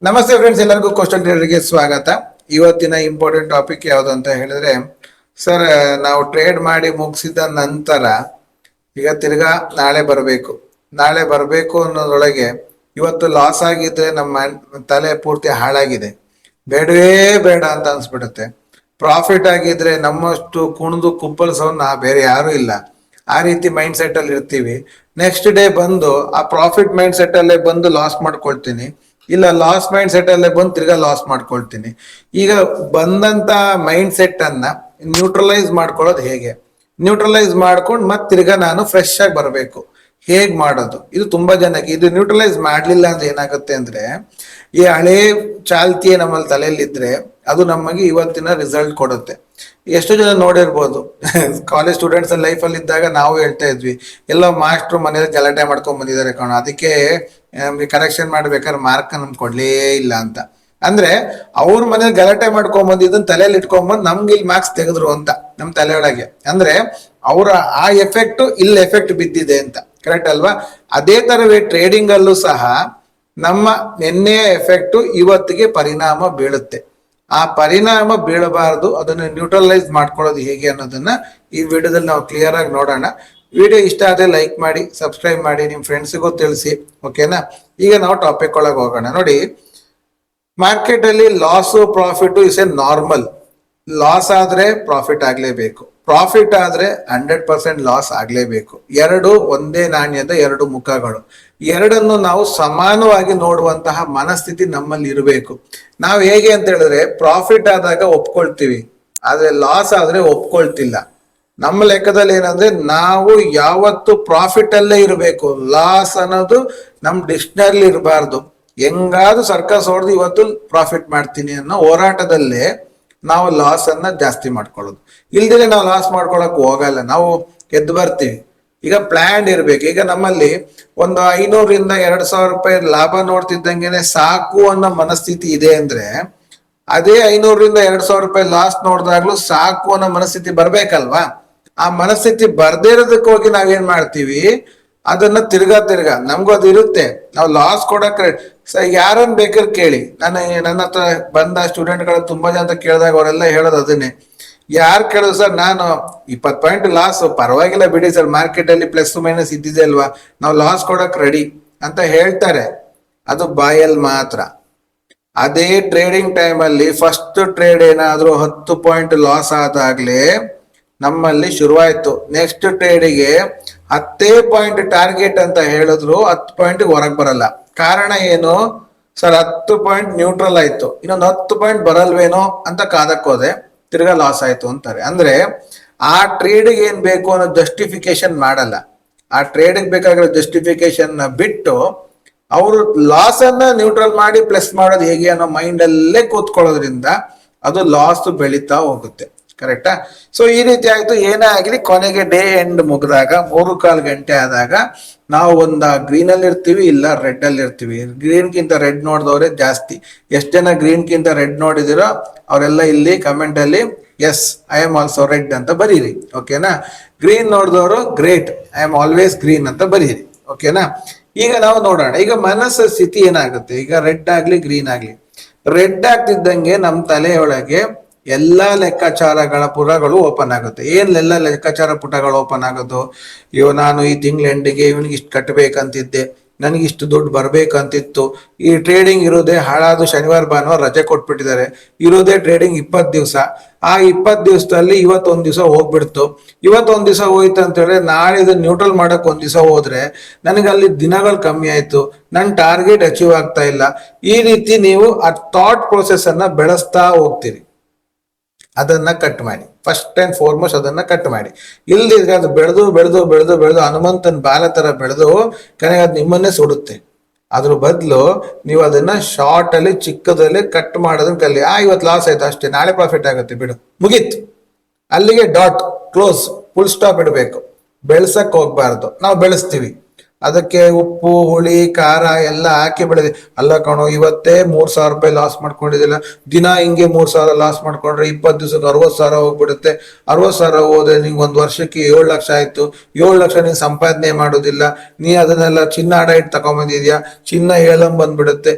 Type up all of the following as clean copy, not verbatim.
ನಮಸ್ತೆ ಫ್ರೆಂಡ್ಸ್, ಎಲ್ಲರಿಗೂ ಕ್ವಶನ್ ಟ್ರೇಡರ್ಗೆ ಸ್ವಾಗತ. ಇವತ್ತಿನ ಇಂಪಾರ್ಟೆಂಟ್ ಟಾಪಿಕ್ ಯಾವುದು ಅಂತ ಹೇಳಿದ್ರೆ, ಸರ್ ನಾವು ಟ್ರೇಡ್ ಮಾಡಿ ಮುಗಿಸಿದ ನಂತರ ಈಗ ತಿರ್ಗಾ ನಾಳೆ ಬರಬೇಕು ಅನ್ನೋದ್ರೊಳಗೆ ಇವತ್ತು ಲಾಸ್ ಆಗಿದ್ರೆ ನಮ್ಮ ತಲೆ ಪೂರ್ತಿ ಹಾಳಾಗಿದೆ, ಬೇಡವೇ ಬೇಡ ಅಂತ ಅನ್ಸ್ಬಿಡುತ್ತೆ. ಪ್ರಾಫಿಟ್ ಆಗಿದ್ರೆ ನಮ್ಮಷ್ಟು ಕುಣಿದು ಕುಪ್ಪಳಿಸೋನ್ನ ಬೇರೆ ಯಾರು ಇಲ್ಲ. ಆ ರೀತಿ ಮೈಂಡ್ ಸೆಟ್ ಅಲ್ಲಿ ಇರ್ತೀವಿ. ನೆಕ್ಸ್ಟ್ ಡೇ ಬಂದು ಆ ಪ್ರಾಫಿಟ್ ಮೈಂಡ್ ಸೆಟ್ ಅಲ್ಲೇ ಬಂದು ಲಾಸ್ ಮಾಡ್ಕೊಳ್ತೀನಿ, ಇಲ್ಲ ಲಾಸ್ ಮೈಂಡ್ ಸೆಟ್ ಅಲ್ಲೇ ಬಂದು ತಿರ್ಗಾ ಲಾಸ್ ಮಾಡ್ಕೊಳ್ತೀನಿ. ಈಗ ಬಂದಂತ ಮೈಂಡ್ ಸೆಟ್ ಅನ್ನ ನ್ಯೂಟ್ರಲೈಸ್ ಮಾಡ್ಕೊಳ್ಳೋದು ಹೇಗೆ, ನ್ಯೂಟ್ರಲೈಸ್ ಮಾಡ್ಕೊಂಡು ಮತ್ತೆ ತಿರ್ಗಾ ನಾನು ಫ್ರೆಶ್ ಆಗಿ ಬರಬೇಕು, ಹೇಗ್ ಮಾಡೋದು? ಇದು ತುಂಬಾ ಜನಕ್ಕೆ ಇದು ನ್ಯೂಟ್ರಲೈಸ್ ಮಾಡ್ಲಿಲ್ಲ ಅಂದ್ರೆ ಏನಾಗುತ್ತೆ ಅಂದ್ರೆ, ಈ ಹಳೇ ಚಾಲ್ತಿಯೇ ನಮ್ಮಲ್ಲಿ ತಲೆಯಲ್ಲಿದ್ರೆ ಅದು ನಮಗೆ ಇವತ್ತಿನ ರಿಸಲ್ಟ್ ಕೊಡುತ್ತೆ. ಎಷ್ಟೋ ಜನ ನೋಡಿರ್ಬೋದು, ಕಾಲೇಜ್ ಸ್ಟೂಡೆಂಟ್ಸ್ ಲೈಫ್ ಅಲ್ಲಿ ಇದ್ದಾಗ ನಾವು ಹೇಳ್ತಾ ಇದ್ವಿ, ಎಲ್ಲೋ ಮಾಸ್ಟ್ರು ಮನೇಲಿ ಗಲಾಟೆ ಮಾಡ್ಕೊಂಡ್ ಬಂದಿದ್ದಾರೆ ಕಣ, ಅದಕ್ಕೆ ಕರೆಕ್ಷನ್ ಮಾಡ್ಬೇಕಾದ್ರೆ ಮಾರ್ಕ್ ನಮ್ಗೆ ಕೊಡ್ಲೇ ಇಲ್ಲ ಅಂತ. ಅಂದ್ರೆ ಅವ್ರ ಮನೇಲಿ ಗಲಾಟೆ ಮಾಡ್ಕೊಂಡ್ ಬಂದಿದ್ದನ್ನ ತಲೆಯಲ್ಲಿ ಇಟ್ಕೊಂಡ್ಬಂದು ನಮ್ಗೆ ಇಲ್ಲಿ ಮಾರ್ಕ್ಸ್ ತೆಗೆದ್ರು ಅಂತ ನಮ್ ತಲೆಯೊಳಗೆ. ಅಂದ್ರೆ ಅವರ ಆ ಎಫೆಕ್ಟ್ ಇಲ್ಲಿ ಎಫೆಕ್ಟ್ ಬಿದ್ದಿದೆ ಅಂತ. ಕರೆಕ್ಟ್ ಅಲ್ವಾ? ಅದೇ ತರವೇ ಟ್ರೇಡಿಂಗ್ ಅಲ್ಲೂ ಸಹ ನಮ್ಮ ನಿನ್ನೆಯ ಎಫೆಕ್ಟ್ ಇವತ್ತಿಗೆ ಪರಿಣಾಮ ಬೀಳುತ್ತೆ. ಆ ಪರಿಣಾಮ ಬೀಳಬಾರದು, ಅದನ್ನ ನ್ಯೂಟ್ರಲೈಸ್ ಮಾಡ್ಕೊಳ್ಳೋದು ಹೇಗೆ ಅನ್ನೋದನ್ನ ಈ ವಿಡಿಯೋದಲ್ಲಿ ನಾವು ಕ್ಲಿಯರ್ ಆಗಿ ನೋಡೋಣ. ವಿಡಿಯೋ ಇಷ್ಟ ಆದರೆ ಲೈಕ್ ಮಾಡಿ, ಸಬ್ಸ್ಕ್ರೈಬ್ ಮಾಡಿ, ನಿಮ್ಮ ಫ್ರೆಂಡ್ಸಿಗೂ ತಿಳಿಸಿ. ಓಕೆನಾ? ಈಗ ನಾವು ಟಾಪಿಕ್ ಒಳಗೆ ಹೋಗೋಣ. ನೋಡಿ, ಮಾರ್ಕೆಟ್ ಅಲ್ಲಿ loss profit is A normal. Loss ಆದ್ರೆ ಪ್ರಾಫಿಟ್ ಆಗ್ಲೇಬೇಕು, ಪ್ರಾಫಿಟ್ ಆದ್ರೆ 100% ಲಾಸ್ ಆಗ್ಲೇಬೇಕು. ಎರಡು ಒಂದೇ ನಾಣ್ಯದ ಎರಡು ಮುಖಗಳು. ಎರಡನ್ನು ನಾವು ಸಮಾನವಾಗಿ ನೋಡುವಂತಹ ಮನಸ್ಥಿತಿ ನಮ್ಮಲ್ಲಿ ಇರಬೇಕು. ನಾವು ಹೇಗೆ ಅಂತ ಹೇಳಿದ್ರೆ, ಪ್ರಾಫಿಟ್ ಆದಾಗ ಒಪ್ಕೊಳ್ತೀವಿ, ಆದ್ರೆ ಲಾಸ್ ಆದ್ರೆ ಒಪ್ಕೊಳ್ತಿಲ್ಲ. ನಮ್ಮ ಲೆಕ್ಕದಲ್ಲಿ ಏನಂದ್ರೆ, ನಾವು ಯಾವತ್ತು ಪ್ರಾಫಿಟ್ ಅಲ್ಲೇ ಇರಬೇಕು, ಲಾಸ್ ಅನ್ನೋದು ನಮ್ ಡಿಕ್ಷನರಿ ಇರಬಾರ್ದು. ಹೆಂಗಾದ್ರೂ ಸರ್ಕಸ್ ಹೊಡೆದು ಇವತ್ತು ಪ್ರಾಫಿಟ್ ಮಾಡ್ತೀನಿ ಅನ್ನೋ ಹೋರಾಟದಲ್ಲೇ ನಾವು ಲಾಸ್ ಅನ್ನ ಜಾಸ್ತಿ ಮಾಡ್ಕೊಳ್ಳೋದು. ಇಲ್ದಿರೆ ನಾವು ಲಾಸ್ ಮಾಡ್ಕೊಳಕ್ ಹೋಗಲ್ಲ, ನಾವು ಎದ್ದು ಬರ್ತೀವಿ. ಈಗ ಪ್ಲಾನ್ ಇರ್ಬೇಕು. ಈಗ ನಮ್ಮಲ್ಲಿ ಒಂದು 500ರಿಂದ 2,000 ರೂಪಾಯಿ ಲಾಭ ನೋಡ್ತಿದ್ದಂಗೆನೆ ಸಾಕು ಅನ್ನೋ ಮನಸ್ಥಿತಿ ಇದೆ ಅಂದ್ರೆ, ಅದೇ 500ರಿಂದ 2,000 ರೂಪಾಯಿ ಲಾಸ್ ನೋಡಿದಾಗ್ಲೂ ಸಾಕು ಅನ್ನೋ ಮನಸ್ಥಿತಿ ಬರ್ಬೇಕಲ್ವಾ? ಆ ಮನಸ್ಥಿತಿ ಬರ್ದೇ ಇರೋದಕ್ಕೆ ಹೋಗಿ ನಾವೇನ್ ಮಾಡ್ತೀವಿ, ಅದನ್ನ ತಿರ್ಗಾ ನಮ್ಗೂ ಅದು ಇರುತ್ತೆ. ನಾವು ಲಾಸ್ ಕೊಡಕ್ ಯಾರನ್ನ ಬೇಕಾದ್ರೆ ಕೇಳಿ, ನನ್ನ ಹತ್ರ ಬಂದ ಸ್ಟೂಡೆಂಟ್ಗಳು ತುಂಬಾ ಜನ ಕೇಳಿದಾಗ ಅವರೆಲ್ಲ ಹೇಳೋದು ಅದನ್ನೇ. ಯಾರು ಕೇಳೋದು, ಸರ್ ನಾನು 20 ಪಾಯಿಂಟ್ ಲಾಸ್, ಪರವಾಗಿಲ್ಲ ಬಿಡಿ ಸರ್, ಮಾರ್ಕೆಟ್ ಅಲ್ಲಿ ಪ್ಲಸ್ ಮೈನಸ್ ಇದ್ದಿದೆ ಅಲ್ವಾ, ನಾವು ಲಾಸ್ ಕೊಡಕ್ ರೆಡಿ ಅಂತ ಹೇಳ್ತಾರೆ. ಅದು ಬಾಯಲ್ಲಿ ಮಾತ್ರ. ಅದೇ ಟ್ರೇಡಿಂಗ್ ಟೈಮ್ ಅಲ್ಲಿ ಫಸ್ಟ್ ಟ್ರೇಡ್ ಏನಾದ್ರೂ 10 ಪಾಯಿಂಟ್ ಲಾಸ್ ಆದಾಗ್ಲೇ ನಮ್ಮಲ್ಲಿ ಶುರುವಾಯ್ತು. ನೆಕ್ಸ್ಟ್ ಟ್ರೇಡಿಗೆ 10 ಪಾಯಿಂಟ್ ಟಾರ್ಗೆಟ್ ಅಂತ ಹೇಳಿದ್ರು 10 ಪಾಯಿಂಟ್ ಹೊರಗೆ ಬರಲ್ಲ. ಕಾರಣ ಏನು? ಸರ್ 10 ಪಾಯಿಂಟ್ ನ್ಯೂಟ್ರಲ್ ಆಯ್ತು, ಇನ್ನೊಂದು 10 ಪಾಯಿಂಟ್ ಬರಲ್ವೇನೋ ಅಂತ ಕಾದಕ್ ಹೋದೆ, ತಿರ್ಗಾ ಲಾಸ್ ಆಯ್ತು ಅಂತಾರೆ. ಅಂದ್ರೆ ಆ ಟ್ರೇಡ್ಗೆ ಏನ್ ಬೇಕು ಅನ್ನೋ ಜಸ್ಟಿಫಿಕೇಶನ್ ಮಾಡಲ್ಲ. ಆ ಟ್ರೇಡ್ಗೆ ಬೇಕಾಗಿರೋ ಜಸ್ಟಿಫಿಕೇಶನ್ ಬಿಟ್ಟು ಅವರು ಲಾಸ್ ಅನ್ನ ನ್ಯೂಟ್ರಲ್ ಮಾಡಿ ಪ್ಲಸ್ ಮಾಡೋದು ಹೇಗೆ ಅನ್ನೋ ಮೈಂಡ್ ಅಲ್ಲೇ ಕೂತ್ಕೊಳ್ಳೋದ್ರಿಂದ ಅದು ಲಾಸ್ ಬೆಳೀತಾ ಹೋಗುತ್ತೆ. ಕರೆಕ್ಟಾ? ಸೊ ಈ ರೀತಿ ಆಯ್ತು. ಏನೇ ಆಗ್ಲಿ, ಕೊನೆಗೆ ಡೇ ಎಂಡ್ ಮುಗಿದಾಗ 3-4 ಗಂಟೆ ಆದಾಗ ನಾವು ಗ್ರೀನ್ ಅಲ್ಲಿ ಇರ್ತೀವಿ, ಇಲ್ಲ ರೆಡ್ ಅಲ್ಲಿ ಇರ್ತೀವಿ. ಗ್ರೀನ್ ಗಿಂತ ರೆಡ್ ನೋಡಿದವ್ರೆ ಜಾಸ್ತಿ. ಎಷ್ಟು ಜನ ಗ್ರೀನ್ ಗಿಂತ ರೆಡ್ ನೋಡಿದಿರೋ ಅವರೆಲ್ಲ ಇಲ್ಲಿ ಕಮೆಂಟ್ ಅಲ್ಲಿ yes I am also red ಅಂತ ಬರೀರಿ. ಓಕೆನಾ? ಗ್ರೀನ್ ನೋಡಿದವರು great, I am always green ಅಂತ ಬರೀರಿ. ಓಕೆನಾ? ಈಗ ನಾವು ನೋಡೋಣ, ಈಗ ಮನಸ್ಸು ಸ್ಥಿತಿ ಏನಾಗುತ್ತೆ. ಈಗ ರೆಡ್ ಆಗ್ಲಿ ಗ್ರೀನ್ ಆಗ್ಲಿ, ರೆಡ್ ಆಗ್ತಿದ್ದಂಗೆ ನಮ್ಮ ತಲೆಯೊಳಗೆ ಎಲ್ಲಾ ಲೆಕ್ಕಾಚಾರಗಳ ಪುಟಗಳು ಓಪನ್ ಆಗುತ್ತೆ. ಏನೆಲ್ಲ ಲೆಕ್ಕಾಚಾರ ಪುಟಗಳು ಓಪನ್ ಆಗೋದು, ನಾನು ಈ ತಿಂಗಳ ಎಂಡಿಗೆ ಇವನಿಗೆ ಇಷ್ಟು ಕಟ್ಟಬೇಕಂತಿದ್ದೆ, ನನಗೆ ಇಷ್ಟು ದುಡ್ಡು ಬರ್ಬೇಕಂತಿತ್ತು. ಈ ಟ್ರೇಡಿಂಗ್ ಇರೋದೇ ಹಾಳಾದು, ಶನಿವಾರ ಭಾನುವಾರ ರಜೆ ಕೊಟ್ಬಿಟ್ಟಿದ್ದಾರೆ, ಇರೋದೇ ಟ್ರೇಡಿಂಗ್ 20 ದಿವಸ. ಆ 20 ದಿವಸದಲ್ಲಿ ಇವತ್ತೊಂದ್ ದಿವಸ ಹೋಗ್ಬಿಡ್ತು. ಇವತ್ತೊಂದ್ ದಿವಸ ಹೋಯ್ತು ಅಂತ ಹೇಳಿದ್ರೆ, ನಾಳೆ ಇದನ್ನ ನ್ಯೂಟ್ರಲ್ ಮಾಡಕ್ ಒಂದ್ ದಿವಸ ಹೋದ್ರೆ ನನಗೆ ಅಲ್ಲಿ ದಿನಗಳು ಕಮ್ಮಿ ಆಯ್ತು, ನನ್ನ ಟಾರ್ಗೆಟ್ ಅಚೀವ್ ಆಗ್ತಾ ಇಲ್ಲ. ಈ ರೀತಿ ನೀವು ಆ ಥಾಟ್ ಪ್ರೊಸೆಸ್ ಅನ್ನ ಬೆಳೆಸ್ತಾ ಹೋಗ್ತೀರಿ. ಅದನ್ನ ಕಟ್ ಮಾಡಿ, ಫಸ್ಟ್ ಅಂಡ್ ಫಾರ್ಮೋಸ್ಟ್ ಅದನ್ನ ಕಟ್ ಮಾಡಿ. ಇಲ್ದಿದ್ರೆ ಅದು ಬೆಳೆದು ಹನುಮಂತನ ಬಾಲ ತರ ಬೆಳೆದು ಕನೆಗೆ ಅದು ನಿಮ್ಮನ್ನೇ ಸುಡುತ್ತೆ. ಅದ್ರ ಬದಲು ನೀವು ಅದನ್ನ ಶಾರ್ಟ್ ಅಲ್ಲಿ ಚಿಕ್ಕದಲ್ಲಿ ಕಟ್ ಮಾಡೋದನ್ನ ಕಲಿ. ಇವತ್ತು ಲಾಸ್ ಆಯ್ತು ಅಷ್ಟೇ, ನಾಳೆ ಪ್ರಾಫಿಟ್ ಆಗುತ್ತೆ ಬಿಡು, ಮುಗೀತು, ಅಲ್ಲಿಗೆ ಡಾಟ್ ಕ್ಲೋಸ್, ಫುಲ್ ಸ್ಟಾಪ್ ಇಡಬೇಕು. ಬೆಳ್ಸಕ್ ಹೋಗ್ಬಾರ್ದು. ನಾವು ಬೆಳೆಸ್ತೀವಿ, ಅದಕ್ಕೆ ಉಪ್ಪು ಹುಳಿ ಖಾರ ಎಲ್ಲ ಹಾಕಿ ಬೆಳೆದಿ. ಅಲ್ಲ ಕಣೋ, ಇವತ್ತೇ 3,000 ರೂಪಾಯಿ ಲಾಸ್ ಮಾಡ್ಕೊಂಡಿದ್ದಿಲ್ಲ, ದಿನ ಹಿಂಗೆ 3,000 ಲಾಸ್ ಮಾಡ್ಕೊಂಡ್ರೆ 20 ದಿವಸಕ್ಕೆ 60,000 ಹೋಗ್ಬಿಡುತ್ತೆ. 60,000 ಹೋದ್ರೆ ನಿಂಗೆ 1 ವರ್ಷಕ್ಕೆ 7 ಲಕ್ಷ ಆಯ್ತು. 7 ಲಕ್ಷ ನೀನ್ ಸಂಪಾದನೆ ಮಾಡೋದಿಲ್ಲ, ನೀ ಅದನ್ನೆಲ್ಲ ಚಿನ್ನ ಅಡ ಇಟ್ಟು ತಗೊಂಬಂದಿದ್ಯಾ, ಚಿನ್ನ ಬಂದ್ಬಿಡುತ್ತೆ.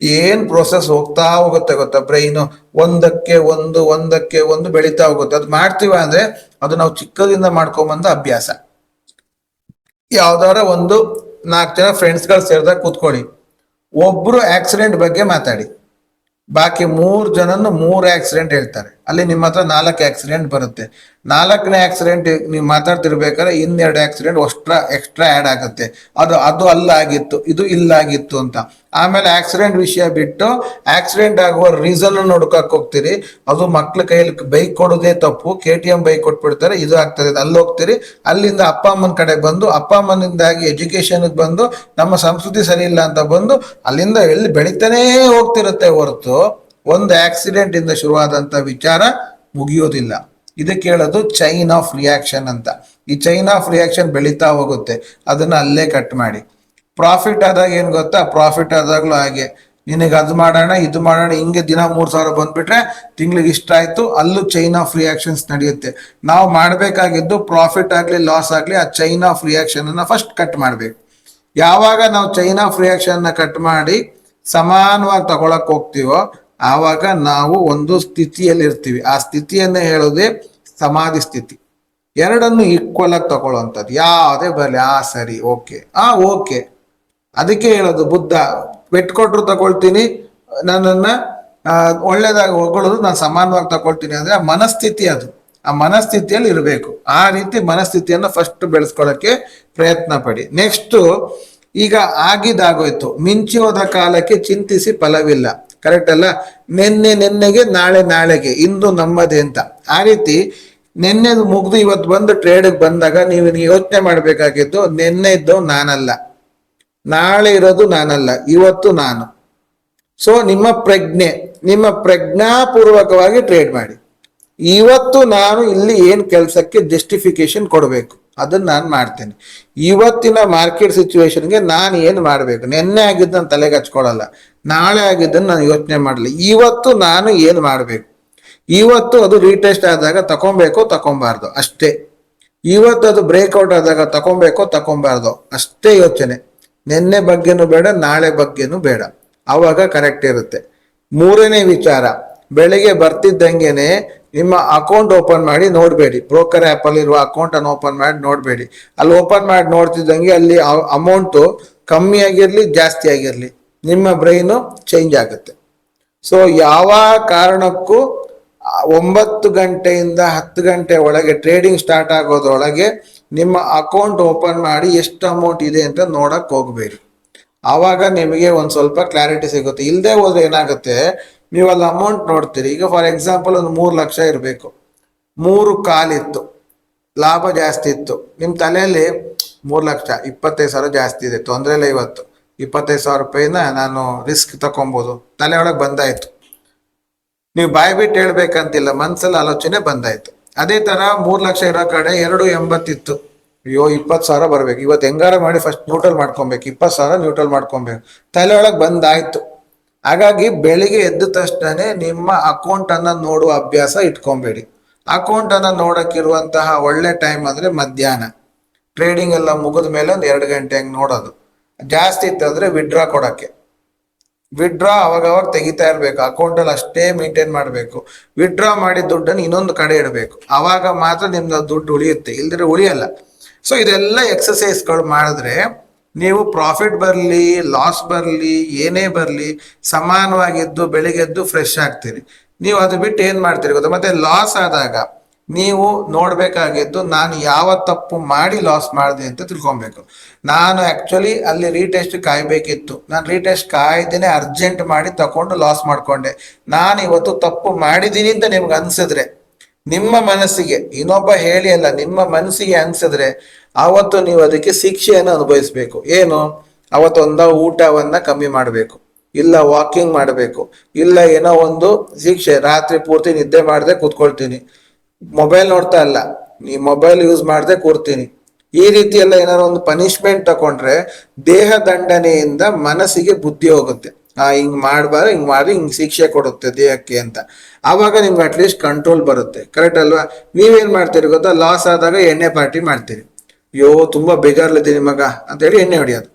ಏನ್ ಪ್ರೋಸೆಸ್ ಹೋಗ್ತಾ ಹೋಗುತ್ತೆ ಗೊತ್ತಾ, ಬ್ರೈನು ಒಂದಕ್ಕೆ ಒಂದು ಬೆಳೀತಾ ಹೋಗುತ್ತೆ. ಅದು ಮಾಡ್ತೀವ ಅಂದ್ರೆ ಅದು ನಾವು ಚಿಕ್ಕದಿಂದ ಮಾಡ್ಕೊಂಬಂದ ಅಭ್ಯಾಸ. ಯಾವ್ದಾರ ಒಂದು 4 ಜನ ಫ್ರೆಂಡ್ಸ್ಗಳು ಸೇರಿದಾಗ ಕೂತ್ಕೊಳ್ಳಿ, ಒಬ್ರು ಆಕ್ಸಿಡೆಂಟ್ ಬಗ್ಗೆ ಮಾತಾಡಿ, ಬಾಕಿ 3 ಜನನು 3 ಆಕ್ಸಿಡೆಂಟ್ ಹೇಳ್ತಾರೆ. ಅಲ್ಲಿ ನಿಮ್ಮ ಹತ್ರ 4 ಆಕ್ಸಿಡೆಂಟ್ ಬರುತ್ತೆ. 4ನೇ ಆಕ್ಸಿಡೆಂಟ್ ನೀವು ಮಾತಾಡ್ತಿರ್ಬೇಕಾದ್ರೆ ಇನ್ನೆರಡು ಆಕ್ಸಿಡೆಂಟ್ ಎಕ್ಸ್ಟ್ರಾ ಆ್ಯಡ್ ಆಗುತ್ತೆ. ಅದು ಅಲ್ಲಾಗಿತ್ತು, ಇದು ಇಲ್ಲಾಗಿತ್ತು ಅಂತ. ಆಮೇಲೆ ಆಕ್ಸಿಡೆಂಟ್ ವಿಷಯ ಬಿಟ್ಟು ಆಕ್ಸಿಡೆಂಟ್ ಆಗುವ ರೀಸನ್ ನೋಡ್ಕಕ್ ಹೋಗ್ತೀರಿ. ಅದು ಮಕ್ಳ ಕೈಯಲ್ಲಿ ಬೈಕ್ ಕೊಡೋದೇ ತಪ್ಪು, KTM ಬೈಕ್ ಕೊಟ್ಬಿಡ್ತಾರೆ, ಇದು ಆಗ್ತದೆ, ಅಲ್ಲಿ ಹೋಗ್ತೀರಿ. ಅಲ್ಲಿಂದ ಅಪ್ಪ ಅಮ್ಮನ ಕಡೆ ಬಂದು, ಅಪ್ಪ ಅಮ್ಮನಿಂದಾಗಿ ಎಜುಕೇಶನ್ಗೆ ಬಂದು, ನಮ್ಮ ಸಂಸ್ಕೃತಿ ಸರಿ ಇಲ್ಲ ಅಂತ ಬಂದು, ಅಲ್ಲಿಂದ ಎಲ್ಲಿ ಬೆಳಿತಾನೇ ಹೋಗ್ತಿರುತ್ತೆ ಹೊರತು ಒಂದು ಆಕ್ಸಿಡೆಂಟ್ ಇಂದ ಶುರುವಾದಂತ ವಿಚಾರ ಮುಗಿಯೋದಿಲ್ಲ. ಇದಕ್ಕೆ ಹೇಳೋದು ಚೈನ್ ಆಫ್ ರಿಯಾಕ್ಷನ್ ಅಂತ. ಈ ಚೈನ್ ಆಫ್ ರಿಯಾಕ್ಷನ್ ಬೆಳೀತಾ ಹೋಗುತ್ತೆ, ಅದನ್ನ ಅಲ್ಲೇ ಕಟ್ ಮಾಡಿ. ಪ್ರಾಫಿಟ್ ಆದಾಗ ಏನ್ ಗೊತ್ತಾ, ಪ್ರಾಫಿಟ್ ಆದಾಗ್ಲೂ ಹಾಗೆ, ನಿನಗೆ ಅದು ಮಾಡೋಣ ಇದು ಮಾಡೋಣ ಹಿಂಗೆ ದಿನ 3,000 ಬಂದ್ಬಿಟ್ರೆ ತಿಂಗ್ಳಿಗೆ ಇಷ್ಟ ಆಯ್ತು, ಅಲ್ಲೂ ಚೈನ್ ಆಫ್ ರಿಯಾಕ್ಷನ್ಸ್ ನಡೆಯುತ್ತೆ. ನಾವು ಮಾಡ್ಬೇಕಾಗಿದ್ದು ಪ್ರಾಫಿಟ್ ಆಗ್ಲಿ ಲಾಸ್ ಆಗ್ಲಿ, ಆ ಚೈನ್ ಆಫ್ ರಿಯಾಕ್ಷನ್ ಅನ್ನ ಫಸ್ಟ್ ಕಟ್ ಮಾಡ್ಬೇಕು. ಯಾವಾಗ ನಾವು ಚೈನ್ ಆಫ್ ರಿಯಾಕ್ಷನ್ ನ ಕಟ್ ಮಾಡಿ ಸಮಾನವಾಗಿ ತಗೊಳಕ್ ಹೋಗ್ತೀವೋ ಆವಾಗ ನಾವು ಒಂದು ಸ್ಥಿತಿಯಲ್ಲಿ ಇರ್ತೀವಿ. ಆ ಸ್ಥಿತಿಯನ್ನೇ ಹೇಳೋದೇ ಸಮಾಧಿ ಸ್ಥಿತಿ. ಎರಡನ್ನು ಈಕ್ವಲ್ ಆಗಿ ತಗೊಳ್ಳೋವಂಥದ್ದು, ಯಾವುದೇ ಬರಲಿ, ಸರಿ, ಓಕೆ, ಓಕೆ. ಅದಕ್ಕೆ ಹೇಳೋದು ಬುದ್ಧ, ಕೊಟ್ರು ತಗೊಳ್ತೀನಿ, ನನ್ನನ್ನ ಒಳ್ಳೇದಾಗಿ ಹೊಗಳೋದು ನಾನು ಸಮಾನವಾಗಿ ತಗೊಳ್ತೀನಿ ಅಂದ್ರೆ ಆ ಮನಸ್ಥಿತಿ, ಅದು ಆ ಮನಸ್ಥಿತಿಯಲ್ಲಿ ಇರಬೇಕು. ಆ ರೀತಿ ಮನಸ್ಥಿತಿಯನ್ನು ಫಸ್ಟ್ ಬೆಳೆಸ್ಕೊಳ್ಳೋಕೆ ಪ್ರಯತ್ನ ಪಡಿ. ನೆಕ್ಸ್ಟ್, ಈಗ ಆಗಿದ್ದಾಗೋಯ್ತು, ಮಿಂಚಿ ಹೋದ ಕಾಲಕ್ಕೆ ಚಿಂತಿಸಿ ಫಲವಿಲ್ಲ, ಕರೆಕ್ಟ್ ಅಲ್ಲ? ನೆನ್ನೆಗೆ, ನಾಳೆಗೆ, ಇಂದು ನಮ್ಮದೇ ಅಂತ. ಆ ರೀತಿ ನೆನ್ನೆದು ಮುಗ್ದು ಇವತ್ತು ಬಂದು ಟ್ರೇಡ್ಗೆ ಬಂದಾಗ ನೀವು ಯೋಚನೆ ಮಾಡ್ಬೇಕಾಗಿದ್ದು, ನೆನ್ನೆ ಇದ್ದವ್ ನಾನಲ್ಲ, ನಾಳೆ ಇರೋದು ನಾನಲ್ಲ, ಇವತ್ತು ನಾನು. ಸೊ ನಿಮ್ಮ ಪ್ರಜ್ಞಾಪೂರ್ವಕವಾಗಿ ಟ್ರೇಡ್ ಮಾಡಿ. ಇವತ್ತು ನಾನು ಇಲ್ಲಿ ಏನ್ ಕೆಲಸಕ್ಕೆ ಜಸ್ಟಿಫಿಕೇಶನ್ ಕೊಡಬೇಕು ಅದನ್ನ ನಾನು ಮಾಡ್ತೇನೆ. ಇವತ್ತಿನ ಮಾರ್ಕೆಟ್ ಸಿಚುವೇಶನ್ಗೆ ನಾನು ಏನು ಮಾಡಬೇಕು, ನೆನ್ನೆ ಆಗಿದ್ದನ್ನು ತಲೆಗೆ ಹಚ್ಕೊಳಲ್ಲ, ನಾಳೆ ಆಗಿದ್ದನ್ನು ನಾನು ಯೋಚನೆ ಮಾಡಲಿ. ಇವತ್ತು ನಾನು ಏನು ಮಾಡಬೇಕು, ಇವತ್ತು ಅದು ರೀಟೆಸ್ಟ್ ಆದಾಗ ತಗೊಬೇಕೋ ತಗೊಬಾರ್ದು ಅಷ್ಟೇ. ಇವತ್ತು ಅದು ಬ್ರೇಕ್ಔಟ್ ಆದಾಗ ತಗೊಬಾರ್ದು ಅಷ್ಟೇ ಯೋಚನೆ. ನೆನ್ನೆ ಬಗ್ಗೆನೂ ಬೇಡ, ನಾಳೆ ಬಗ್ಗೆನೂ ಬೇಡ, ಅವಾಗ ಕರೆಕ್ಟ್ ಇರುತ್ತೆ. ಮೂರನೇ ವಿಚಾರ, ಬೆಳಿಗ್ಗೆ ಬರ್ತಿದ್ದಂಗೆನೆ ನಿಮ್ಮ ಅಕೌಂಟ್ ಓಪನ್ ಮಾಡಿ ನೋಡಬೇಡಿ. ಬ್ರೋಕರ್ ಆ್ಯಪ್ ಅಲ್ಲಿ ಇರುವ ಅಕೌಂಟ್ ಅನ್ನು ಓಪನ್ ಮಾಡಿ ನೋಡಬೇಡಿ. ಅಲ್ಲಿ ಓಪನ್ ಮಾಡಿ ನೋಡ್ತಿದ್ದಂಗೆ ಅಲ್ಲಿ ಅಮೌಂಟು ಕಮ್ಮಿ ಆಗಿರ್ಲಿ ಜಾಸ್ತಿ ಆಗಿರ್ಲಿ, ನಿಮ್ಮ ಬ್ರೈನು ಚೇಂಜ್ ಆಗುತ್ತೆ. ಸೊ ಯಾವ ಕಾರಣಕ್ಕೂ 9 ಗಂಟೆಯಿಂದ 10 ಗಂಟೆ ಒಳಗೆ ಟ್ರೇಡಿಂಗ್ ಸ್ಟಾರ್ಟ್ ಆಗೋದ್ರೊಳಗೆ ನಿಮ್ಮ ಅಕೌಂಟ್ ಓಪನ್ ಮಾಡಿ ಎಷ್ಟು ಅಮೌಂಟ್ ಇದೆ ಅಂತ ನೋಡಕ್ ಹೋಗ್ಬೇಡಿ. ಆವಾಗ ನಿಮಗೆ ಒಂದು ಸ್ವಲ್ಪ ಕ್ಲಾರಿಟಿ ಸಿಗುತ್ತೆ. ಇಲ್ಲದೆ ಹೋದ್ರೆ ಏನಾಗುತ್ತೆ, ನೀವು ಅಲ್ಲಿ ಅಮೌಂಟ್ ನೋಡ್ತೀರಿ. ಈಗ ಫಾರ್ ಎಕ್ಸಾಂಪಲ್ ಒಂದು 3 ಲಕ್ಷ ಇರಬೇಕು, 3 ಇತ್ತು, ಲಾಭ ಜಾಸ್ತಿ ಇತ್ತು. ನಿಮ್ಮ ತಲೆಯಲ್ಲಿ 3 ಲಕ್ಷ 25,000 ಜಾಸ್ತಿ ಇದೆ, ತೊಂದರೆ ಇಲ್ಲ, ಇವತ್ತು 25,000 ರೂಪಾಯಿನ ನಾನು ರಿಸ್ಕ್ ತಗೊಬೋದು, ತಲೆ ಒಳಗೆ ಬಂದಾಯ್ತು. ನೀವು ಬಾಯಿ ಬಿಟ್ಟು ಹೇಳ್ಬೇಕಂತಿಲ್ಲ, ಮನ್ಸಲ್ಲಿ ಆಲೋಚನೆ ಬಂದಾಯ್ತು. ಅದೇ ತರ 3 ಲಕ್ಷ ಇರೋ ಕಡೆ 2.80 ಇತ್ತು, ಅಯ್ಯೋ 20,000 ಬರ್ಬೇಕು, ಇವತ್ತು ಹೆಂಗಾರ ಮಾಡಿ ಫಸ್ಟ್ ನ್ಯೂಟ್ರಲ್ ಮಾಡ್ಕೊಬೇಕು, 20,000 ನ್ಯೂಟ್ರಲ್ ಮಾಡ್ಕೊಬೇಕು, ತಲೆ ಒಳಗೆ ಬಂದಾಯ್ತು. ಹಾಗಾಗಿ ಬೆಳಿಗ್ಗೆ ಎದ್ದ ತಕ್ಷಣ ನಿಮ್ಮ ಅಕೌಂಟ್ ಅನ್ನ ನೋಡುವ ಅಭ್ಯಾಸ ಇಟ್ಕೊಬೇಡಿ. ಅಕೌಂಟ್ ಅನ್ನ ನೋಡಕ್ಕಿರುವಂತಹ ಒಳ್ಳೆ ಟೈಮ್ ಅಂದ್ರೆ ಮಧ್ಯಾಹ್ನ, ಟ್ರೇಡಿಂಗ್ ಎಲ್ಲ ಮುಗಿದ ಮೇಲೆ ಒಂದು 2 ಗಂಟೆ ಹಂಗೆ ನೋಡೋದು. ಜಾಸ್ತಿ ಇತ್ತು ಅಂದ್ರೆ ವಿಡ್ರಾ ಕೊಡಕ್ಕೆ, ವಿಡ್ರಾ ಅವಾಗ ತೆಗಿತಾ ಇರ್ಬೇಕು, ಅಕೌಂಟ್ ಅಲ್ಲಿ ಅಷ್ಟೇ ಮೇಂಟೈನ್ ಮಾಡಬೇಕು. ವಿಡ್ರಾ ಮಾಡಿ ದುಡ್ಡನ್ನು ಇನ್ನೊಂದು ಕಡೆ ಇಡಬೇಕು, ಅವಾಗ ಮಾತ್ರ ನಿಮ್ದು ದುಡ್ಡು ಉಳಿಯುತ್ತೆ, ಇಲ್ದಿದ್ರೆ ಉಳಿಯಲ್ಲ. ಸೊ ಇದೆಲ್ಲ ಎಕ್ಸಸೈಸ್ಗಳು ಮಾಡಿದ್ರೆ ನೀವು ಪ್ರಾಫಿಟ್ ಬರಲಿ ಲಾಸ್ ಬರಲಿ ಏನೇ ಬರಲಿ ಸಮಾನವಾಗಿದ್ದು ಬೆಳಿಗ್ಗೆದ್ದು ಫ್ರೆಶ್ ಆಗ್ತೀರಿ. ನೀವು ಅದು ಬಿಟ್ಟು ಏನ್ ಮಾಡ್ತೀರಿ ಗೊತ್ತಾ, ಮತ್ತೆ ಲಾಸ್ ಆದಾಗ ನೀವು ನೋಡ್ಬೇಕಾಗಿದ್ದು ನಾನು ಯಾವ ತಪ್ಪು ಮಾಡಿ ಲಾಸ್ ಮಾಡಿದೆ ಅಂತ ತಿಳ್ಕೊಬೇಕು. ನಾನು ಆಕ್ಚುಲಿ ಅಲ್ಲಿ ರೀಟೆಸ್ಟ್ ಕಾಯ್ಬೇಕಿತ್ತು, ನಾನು ರೀಟೆಸ್ಟ್ ಕಾಯ್ದೇನೆ ಅರ್ಜೆಂಟ್ ಮಾಡಿ ತಕೊಂಡು ಲಾಸ್ ಮಾಡ್ಕೊಂಡೆ. ನಾನು ಇವತ್ತು ತಪ್ಪು ಮಾಡಿದ್ದೀನಿ ಅಂತ ನಿಮ್ಗೆ ಅನ್ಸಿದ್ರೆ, ನಿಮ್ಮ ಮನಸ್ಸಿಗೆ, ಇನ್ನೊಬ್ಬ ಹೇಳಿ ಅಲ್ಲ, ನಿಮ್ಮ ಮನಸ್ಸಿಗೆ ಅನ್ಸಿದ್ರೆ ಆವತ್ತು ನೀವು ಅದಕ್ಕೆ ಶಿಕ್ಷೆಯನ್ನು ಅನುಭವಿಸ್ಬೇಕು. ಏನು, ಅವತ್ತೊಂದ ಊಟವನ್ನ ಕಮ್ಮಿ ಮಾಡಬೇಕು, ಇಲ್ಲ ವಾಕಿಂಗ್ ಮಾಡಬೇಕು, ಇಲ್ಲ ಏನೋ ಒಂದು ಶಿಕ್ಷೆ, ರಾತ್ರಿ ಪೂರ್ತಿ ನಿದ್ದೆ ಮಾಡದೆ ಕೂತ್ಕೊಳ್ತೀನಿ, ಮೊಬೈಲ್ ನೋಡ್ತಾ ಇಲ್ಲ, ಈ ಮೊಬೈಲ್ ಯೂಸ್ ಮಾಡದೆ ಕೂರ್ತೀನಿ, ಈ ರೀತಿ ಎಲ್ಲ ಏನಾದ್ರು ಒಂದು ಪನಿಷ್ಮೆಂಟ್ ತಗೊಂಡ್ರೆ ದೇಹ ದಂಡನೆಯಿಂದ ಮನಸ್ಸಿಗೆ ಬುದ್ಧಿ ಹೋಗುತ್ತೆ. ಹಿಂಗ್ ಮಾಡ್ಬಾರ್ದು, ಹಿಂಗ್ ಮಾಡಿ ಹಿಂಗ್ ಶಿಕ್ಷೆ ಕೊಡುತ್ತೆ ದೇಹಕ್ಕೆ ಅಂತ. ಆವಾಗ ನಿಮ್ಗೆ ಅಟ್ಲೀಸ್ಟ್ ಕಂಟ್ರೋಲ್ ಬರುತ್ತೆ, ಕರೆಕ್ಟ್ ಅಲ್ವಾ? ನೀವೇನ್ ಮಾಡ್ತೀರಿ ಗೊತ್ತಾ, ಲಾಸ್ ಆದಾಗ ಎಣ್ಣೆ ಪಾರ್ಟಿ ಮಾಡ್ತೀರಿ, ಅಯ್ಯೋ ತುಂಬಾ ಬೇಜಾರ್ಲಿದ್ದೀನಿ ಮಗ ಅಂತೇಳಿ ಎಣ್ಣೆ ಹೊಡಿಯೋದು.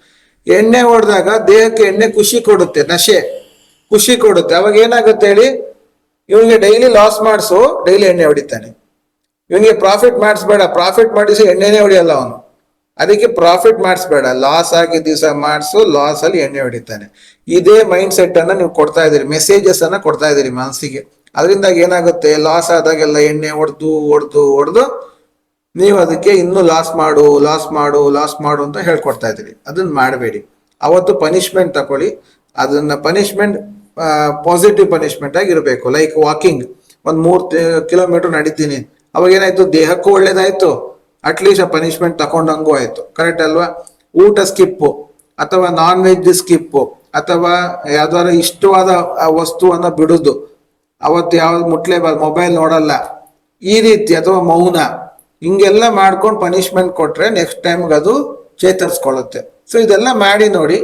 ಎಣ್ಣೆ ಹೊಡೆದಾಗ ದೇಹಕ್ಕೆ ಎಣ್ಣೆ ಖುಷಿ ಕೊಡುತ್ತೆ, ನಶೆ. ಖುಷಿ ಕೊಡುತ್ತೆ. ಅವಾಗ ಏನಾಗುತ್ತೆ ಹೇಳಿ, ಇವನಿಗೆ ಡೈಲಿ ಲಾಸ್ ಮಾಡಿಸು, ಡೈಲಿ ಎಣ್ಣೆ ಹೊಡಿತಾನೆ. ಇವನಿಗೆ ಪ್ರಾಫಿಟ್ ಮಾಡಿಸ್ಬೇಡ, ಪ್ರಾಫಿಟ್ ಮಾಡಿಸಿ ಎಣ್ಣೆನೇ ಹೊಡಿಯಲ್ಲ ಅವನು. ಅದಕ್ಕೆ ಪ್ರಾಫಿಟ್ ಮಾಡಿಸ್ಬೇಡ, ಲಾಸ್ ಆಗಿ ದಿವಸ ಮಾಡಿಸು, ಲಾಸ್ ಅಲ್ಲಿ ಎಣ್ಣೆ ಹೊಡಿತಾನೆ. ಇದೇ ಮೈಂಡ್ ಸೆಟ್ ಅನ್ನ ನೀವು ಕೊಡ್ತಾ ಇದ್ದೀರಿ, ಮೆಸೇಜಸ್ ಅನ್ನ ಕೊಡ್ತಾ ಇದ್ದೀರಿ ಮನಸ್ಸಿಗೆ. ಅದರಿಂದ ಏನಾಗುತ್ತೆ, ಲಾಸ್ ಆದಾಗೆಲ್ಲ ಎಣ್ಣೆ ಹೊಡೆದು ನೀವು ಅದಕ್ಕೆ ಇನ್ನೂ ಲಾಸ್ ಮಾಡು ಅಂತ ಹೇಳ್ಕೊಡ್ತಾ ಇದ್ದೀರಿ. ಅದನ್ನ ಮಾಡಬೇಡಿ. ಅವತ್ತು ಪನಿಷ್ಮೆಂಟ್ ತಗೊಳ್ಳಿ. ಅದನ್ನ ಪನಿಷ್ಮೆಂಟ್ ಪಾಸಿಟಿವ್ ಪನಿಷ್ಮೆಂಟ್ ಆಗಿರ್ಬೇಕು. ಲೈಕ್ ವಾಕಿಂಗ್, 3 ಕಿಲೋಮೀಟರ್ ನಡೀತೀನಿ, ಅವಾಗ ಏನಾಯ್ತು, ದೇಹಕ್ಕೂ ಒಳ್ಳೇದಾಯ್ತು, ಅಟ್ಲೀಸ್ಟ್ ಆ ಪನಿಷ್ಮೆಂಟ್ ತಕೊಂಡಂಗೂ ಆಯ್ತು. ಕರೆಕ್ಟ್ ಅಲ್ವಾ? ಊಟ ಸ್ಕಿಪ್ಪು, ಅಥವಾ ನಾನ್ ವೆಜ್ ಸ್ಕಿಪ್ಪು, ಅಥವಾ ಯಾವ್ದಾರ ಇಷ್ಟವಾದ ವಸ್ತುವನ್ನ ಬಿಡುದು, ಅವತ್ತು ಯಾವ್ದು ಮುಟ್ಲೇಬಾರ್ದು, ಮೊಬೈಲ್ ನೋಡಲ್ಲ, ಈ ರೀತಿ, ಅಥವಾ ಮೌನ, ಹಿಂಗೆಲ್ಲ ಮಾಡ್ಕೊಂಡು ಪನಿಷ್ಮೆಂಟ್ ಕೊಟ್ರೆ ನೆಕ್ಸ್ಟ್ ಟೈಮ್ಗೆ ಅದು ಚೇತರಿಸ್ಕೊಳ್ಳುತ್ತೆ. ಸೊ ಇದೆಲ್ಲ ಮಾಡಿ ನೋಡಿ,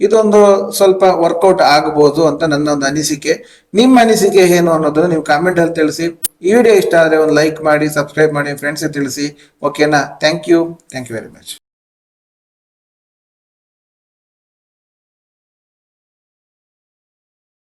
ಇದೊಂದು ಸ್ವಲ್ಪ ವರ್ಕೌಟ್ ಆಗ್ಬೋದು ಅಂತ ನನ್ನ ಒಂದು ಅನಿಸಿಕೆ. ನಿಮ್ಮ ಅನಿಸಿಕೆ ಏನು ಅನ್ನೋದನ್ನ ನೀವು ಕಾಮೆಂಟ್ ಅಲ್ಲಿ ತಿಳಿಸಿ. ಈ ವಿಡಿಯೋ ಇಷ್ಟ ಆದರೆ ಒಂದು ಲೈಕ್ ಮಾಡಿ, ಸಬ್ಸ್ಕ್ರೈಬ್ ಮಾಡಿ, ಫ್ರೆಂಡ್ಸ್ ತಿಳಿಸಿ. ಓಕೆನಾ? Thank you very much.